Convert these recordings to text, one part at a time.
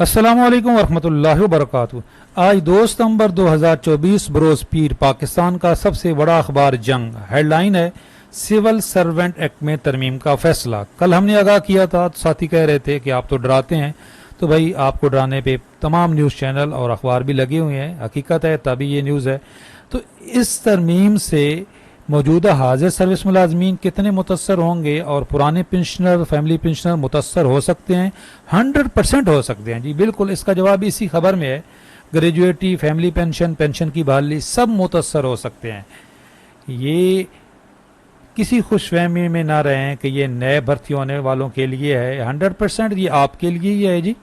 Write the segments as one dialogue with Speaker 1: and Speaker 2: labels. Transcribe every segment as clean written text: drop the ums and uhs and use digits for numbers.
Speaker 1: अस्सलामु अलैकुम वरहमतुल्लाहि वबरकातुहू। आज 2 सितंबर 2024 बरोज़ पीर पाकिस्तान का सबसे बड़ा अखबार जंग। हेडलाइन है सिविल सर्वेंट एक्ट में तरमीम का फैसला। कल हमने आगाह किया था तो साथी कह रहे थे कि आप तो डराते हैं, तो भाई आपको डराने पे तमाम न्यूज़ चैनल और अखबार भी लगे हुए हैं। हकीकत है तभी ये न्यूज़ है। तो इस तरमीम से मौजूदा हाजिर सर्विस मुलाजमीन कितने मुतसर होंगे और पुराने पेंशनर फैमिली पेंशनर मुतसर हो सकते हैं? 100% हो सकते हैं जी, बिल्कुल। इसका जवाब इसी खबर में है। ग्रेजुएटी, फैमिली पेंशन, पेंशन की बहाली, सब मुतसर हो सकते हैं। ये किसी खुशफहमी में ना रहें कि ये नए भर्ती होने वालों के लिए है। 100% ये आपके लिए ही है जी।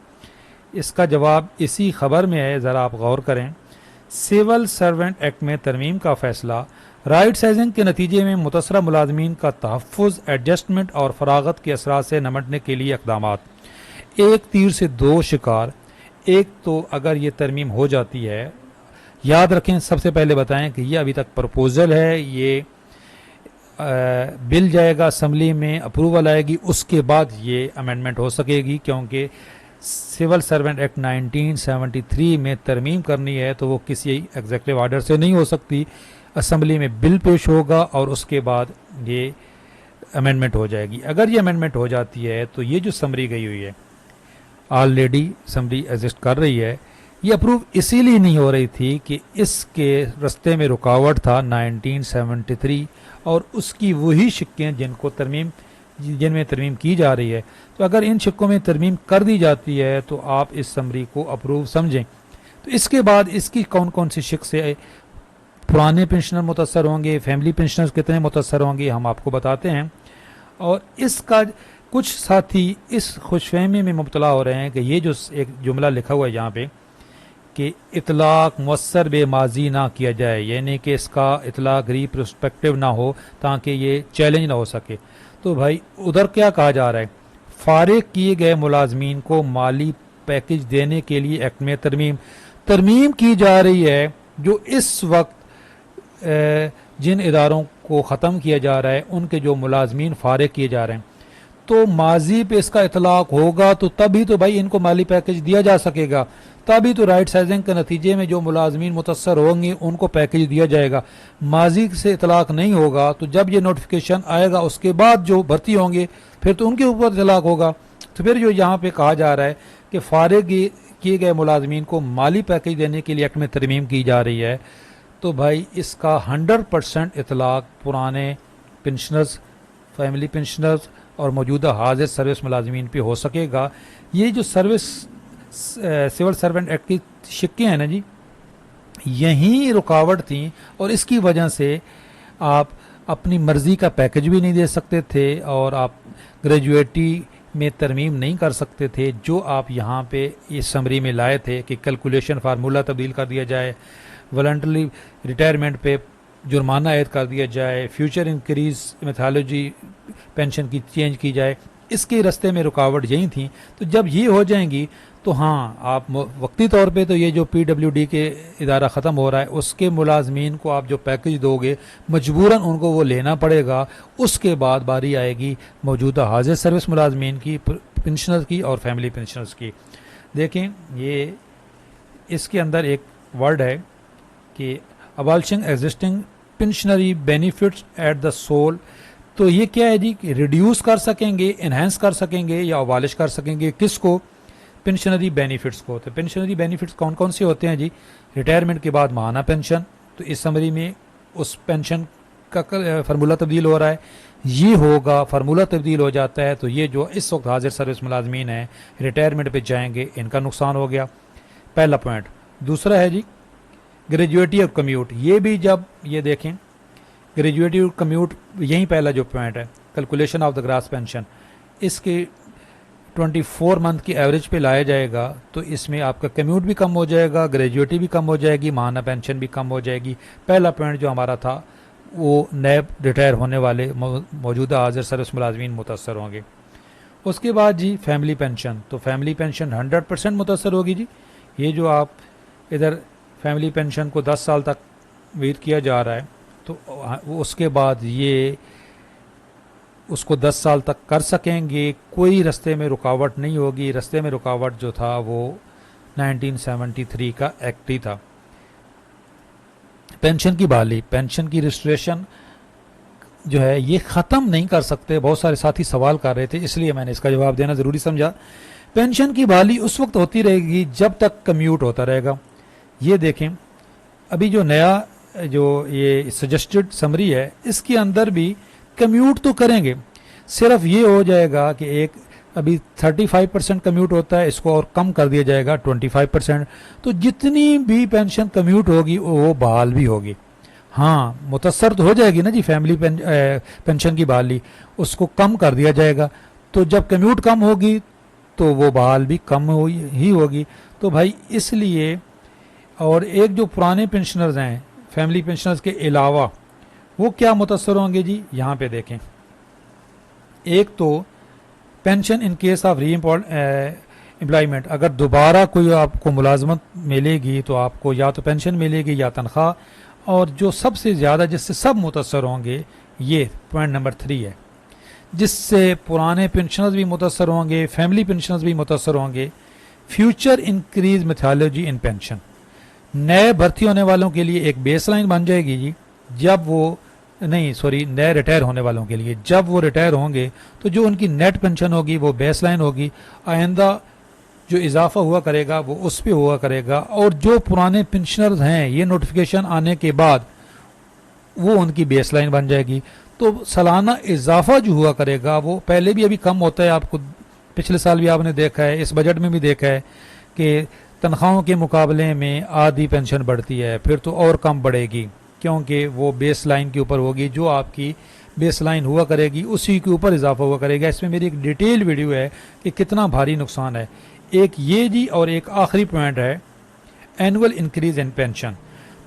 Speaker 1: इसका जवाब इसी खबर में है, ज़रा आप गौर करें। सिविल सर्वेंट एक्ट में तरमीम का फैसला राइट साइजिंग के नतीजे में मुतसरा मुलाजमीन का तहफ़्फ़ुज़, एडजस्टमेंट और फरागत के असरात से निमटने के लिए इक़दामात। एक तीर से दो शिकार। एक तो अगर ये तरमीम हो जाती है, याद रखें सबसे पहले बताएं कि ये अभी तक प्रपोज़ल है, ये बिल जाएगा असम्बली में, अप्रूवल आएगी, उसके बाद ये अमेंडमेंट हो सकेगी। क्योंकि सिविल सर्वेंट एक्ट 1973 में तरमीम करनी है तो वो किसी एग्जीक्यूटिव ऑर्डर से नहीं हो सकती। असम्बली में बिल पेश होगा और उसके बाद ये अमेंडमेंट हो जाएगी। अगर ये अमेंडमेंट हो जाती है तो ये जो समरी गई हुई है, ऑलरेडी समरी एग्जिस्ट कर रही है, ये अप्रूव इसीलिए नहीं हो रही थी कि इसके रास्ते में रुकावट था 1973 और उसकी वही शिक्कें जिनमें तरमीम की जा रही है। तो अगर इन शिक्कों में तरमीम कर दी जाती है तो आप इस समरी को अप्रूव समझें। तो इसके बाद इसकी कौन कौन सी शिक से पुराने पेंशनर मुतसर होंगे, फैमिली पेंशनर्स कितने मुतसर होंगे, हम आपको बताते हैं। और इसका कुछ साथी इस खुशफहमी में मुब्तला हो रहे हैं कि ये जो एक जुमला लिखा हुआ है यहाँ पे कि इतलाक मुअस्सर बेमाजी ना किया जाए, यानी कि इसका इतलाक रिप्रोस्पेक्टिव ना हो ताकि ये चैलेंज ना हो सके। तो भाई उधर क्या कहा जा रहा है, फारिग किए गए मुलाजमीन को माली पैकेज देने के लिए एक्ट में तरमीम की जा रही है। जो इस वक्त जिन इदारों को ख़त्म किया जा रहा है उनके जो मुलाजमीन फारिग किए जा रहे हैं, तो माजी पे इसका इतलाक होगा तो तभी तो भाई इनको माली पैकेज दिया जा सकेगा, तभी तो राइट साइजिंग के नतीजे में जो मुलाजमीन मुतसर होंगे उनको पैकेज दिया जाएगा। माजी से इतलाक नहीं होगा तो जब ये नोटिफिकेशन आएगा उसके बाद जो भर्ती होंगे फिर तो उनके ऊपर इतलाक होगा। तो फिर जो यहाँ पे कहा जा रहा है कि फारिग किए गए मुलाजमीन को माली पैकेज देने के लिए एक्ट में तरमीम की जा रही है, तो भाई इसका 100% इतलाक पुराने पेंशनर्स, फैमिली पेंशनर्स और मौजूदा हाजिर सर्विस मुलाजमीन पे हो सकेगा। ये जो सिविल सर्वेंट एक्ट की शिक्कें हैं ना जी, यही रुकावट थी और इसकी वजह से आप अपनी मर्ज़ी का पैकेज भी नहीं दे सकते थे और आप ग्रेजुएटी में तरमीम नहीं कर सकते थे। जो आप यहाँ पे इस समरी में लाए थे कि कैलकुलेशन फार्मूला तब्दील कर दिया जाए, वॉलंटरी रिटायरमेंट पे जुर्माना ऐड कर दिया जाए, फ्यूचर इंक्रीज मेथोलॉजी पेंशन की चेंज की जाए, इसके रास्ते में रुकावट यही थी। तो जब ये हो जाएंगी तो हाँ, आप वक्ती तौर पे तो ये जो PWD के इदारा ख़त्म हो रहा है उसके मुलाजमीन को आप जो पैकेज दोगे मजबूरन उनको वो लेना पड़ेगा। उसके बाद बारी आएगी मौजूदा हाजिर सर्विस मुलाजमीन की, पेंशनर्स की और फैमिली पेंशनर्स की। देखें ये इसके अंदर एक वर्ड है कि abolishing existing pensionary benefits at the sole. तो ये क्या है जी कि रिड्यूस कर सकेंगे, इन्हेंस कर सकेंगे या अबॉलिश कर सकेंगे किसको? पेंशनरी बेनिफिट्स को। तो पेंशनरी बेनिफिट्स कौन कौन से होते हैं जी? रिटायरमेंट के बाद माहाना पेंशन, तो इस समरी में उस पेंशन का फार्मूला तब्दील हो रहा है, ये होगा, फार्मूला तब्दील हो जाता है तो ये जो इस वक्त हाजिर सर्विस मुलाजमीन हैं रिटायरमेंट पे जाएंगे, इनका नुकसान हो गया, पहला पॉइंट। दूसरा है जी ग्रेजुएटी और कम्यूट। ये भी जब ये देखें ग्रेजुएटी और कम्यूट, यही पहला जो पॉइंट है calculation of the grass pension, इसके 24 मंथ की एवरेज पे लाया जाएगा तो इसमें आपका कम्यूट भी कम हो जाएगा, ग्रेजुएटी भी कम हो जाएगी, माहाना पेंशन भी कम हो जाएगी। पहला पॉइंट जो हमारा था वो नए रिटायर होने वाले मौजूदा हाजिर सर्विस मुलाजमीन मुतसर होंगे। उसके बाद जी फैमिली पेंशन, तो फैमिली पेंशन 100% मुतसर होगी जी। ये जो आप इधर फैमिली पेंशन को 10 साल तक वेट किया जा रहा है तो उसके बाद ये उसको 10 साल तक कर सकेंगे, कोई रास्ते में रुकावट नहीं होगी। रास्ते में रुकावट जो था वो 1973 का एक्ट ही था। पेंशन की बहाली, पेंशन की रजिस्ट्रेशन जो है ये ख़त्म नहीं कर सकते। बहुत सारे साथी सवाल कर रहे थे, इसलिए मैंने इसका जवाब देना ज़रूरी समझा। पेंशन की बहाली उस वक्त होती रहेगी जब तक कम्यूट होता रहेगा। ये देखें, अभी जो नया जो ये सजेस्टेड समरी है, इसके अंदर भी कम्यूट तो करेंगे, सिर्फ ये हो जाएगा कि एक अभी 35% कम्यूट होता है, इसको और कम कर दिया जाएगा 25%। तो जितनी भी पेंशन कम्यूट होगी वो बहाल भी होगी। हाँ, मुतसर तो हो जाएगी ना जी फैमिली पेंशन की बहाली, उसको कम कर दिया जाएगा। तो जब कम्यूट कम होगी तो वो बहाल भी कम ही होगी। तो भाई इसलिए, और एक जो पुराने पेंशनर्स हैं फैमिली पेंशनर्स के अलावा, वो क्या मुतसर होंगे जी, यहाँ पे देखें। एक तो पेंशन इन केस ऑफ री एम्प्लॉयमेंट, अगर दोबारा कोई आपको मुलाजमत मिलेगी तो आपको या तो पेंशन मिलेगी या तनख्वाह। और जो सबसे ज़्यादा जिससे सब मुतसर होंगे, ये पॉइंट नंबर 3 है, जिससे पुराने पेंशनर्स भी मुतसर होंगे, फैमिली पेंशनर्स भी मुतसर होंगे। फ्यूचर इंक्रीज मेथोडोलॉजी इन पेंशन, नए भर्ती होने वालों के लिए एक बेस लाइन बन जाएगी जी। जब वो नए रिटायर होने वालों के लिए जब वो रिटायर होंगे तो जो उनकी नेट पेंशन होगी वो बेस लाइन होगी। आइंदा जो इजाफा हुआ करेगा वो उस पर हुआ करेगा। और जो पुराने पेंशनर्स हैं, ये नोटिफिकेशन आने के बाद वो उनकी बेस लाइन बन जाएगी। तो सालाना इजाफा जो हुआ करेगा वो पहले भी अभी कम होता है, आपको पिछले साल भी आपने देखा है, इस बजट में भी देखा है कि तनख्वाहों के मुकाबले में आधी पेंशन बढ़ती है, फिर तो और कम बढ़ेगी क्योंकि वो बेस लाइन के ऊपर होगी। जो आपकी बेस लाइन हुआ करेगी उसी के ऊपर इजाफा हुआ करेगा। इसमें मेरी एक डिटेल वीडियो है कि कितना भारी नुकसान है। एक ये जी, और एक आखिरी पॉइंट है एनुअल इंक्रीज इन पेंशन।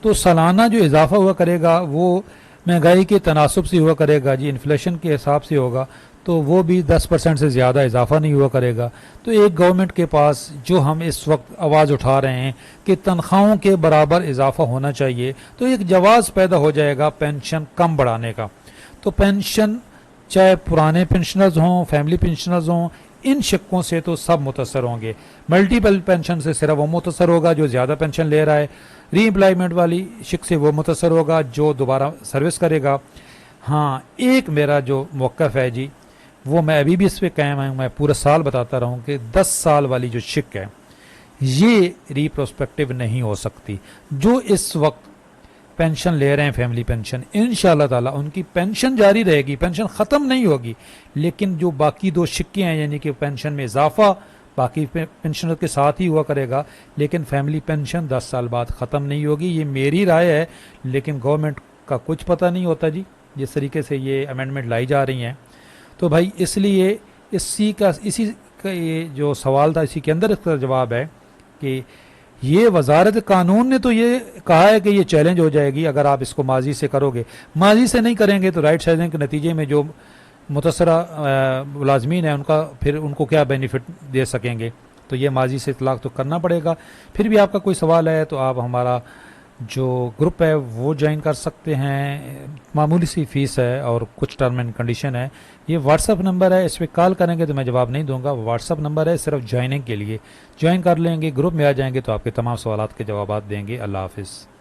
Speaker 1: तो सालाना जो इजाफा हुआ करेगा वो महंगाई के तनासब से हुआ करेगा जी, इन्फ्लेशन के हिसाब से होगा। तो वो भी 10% से ज़्यादा इजाफा नहीं हुआ करेगा। तो एक गवर्नमेंट के पास जो हम इस वक्त आवाज़ उठा रहे हैं कि तनख्वाहों के बराबर इजाफा होना चाहिए, तो एक जवाज़ पैदा हो जाएगा पेंशन कम बढ़ाने का। तो पेंशन चाहे पुराने पेंशनर्स हों, फैमिली पेंशनर्स हों, इन शिक्कों से तो सब मुतसर होंगे। मल्टीपल पेंशन से सिर्फ वो मुतसर होगा जो ज़्यादा पेंशन ले रहा है। री एम्प्लॉयमेंट वाली शिक से वो मुतसर होगा जो दोबारा सर्विस करेगा। हाँ, एक मेरा जो मौक़िफ़ है जी, वो मैं अभी भी इस पर कायम हूँ, मैं पूरा साल बताता रहूँ कि 10 साल वाली जो शिक है ये रिप्रोस्पेक्टिव नहीं हो सकती। जो इस वक्त पेंशन ले रहे हैं फैमिली पेंशन, इंशाअल्लाह ताला उनकी पेंशन जारी रहेगी, पेंशन ख़त्म नहीं होगी। लेकिन जो बाकी 2 शिक्के हैं, यानी कि पेंशन में इजाफा बाकी पेंशनर के साथ ही हुआ करेगा, लेकिन फैमिली पेंशन 10 साल बाद ख़त्म नहीं होगी। ये मेरी राय है, लेकिन गवर्नमेंट का कुछ पता नहीं होता जी, जिस तरीके से ये अमेंडमेंट लाई जा रही हैं। तो भाई इसलिए इसी का ये जो सवाल था, इसी के अंदर इसका जवाब है कि ये वजारत कानून ने तो ये कहा है कि ये चैलेंज हो जाएगी अगर आप इसको माजी से करोगे। माजी से नहीं करेंगे तो राइट साइजिंग के नतीजे में जो मुतसरा मुलाजमीन है उनका फिर उनको क्या बेनिफिट दे सकेंगे। तो ये माजी से इतलाक़ तो करना पड़ेगा। फिर भी आपका कोई सवाल है तो आप हमारा जो ग्रुप है वो ज्वाइन कर सकते हैं। मामूली सी फ़ीस है और कुछ टर्म एंड कंडीशन है। ये व्हाट्सअप नंबर है, इस पर कॉल करेंगे तो मैं जवाब नहीं दूंगा। व्हाट्सअप नंबर है सिर्फ ज्वाइनिंग के लिए। ज्वाइन कर लेंगे, ग्रुप में आ जाएंगे तो आपके तमाम सवालात के जवाब देंगे। अल्लाह हाफिज़।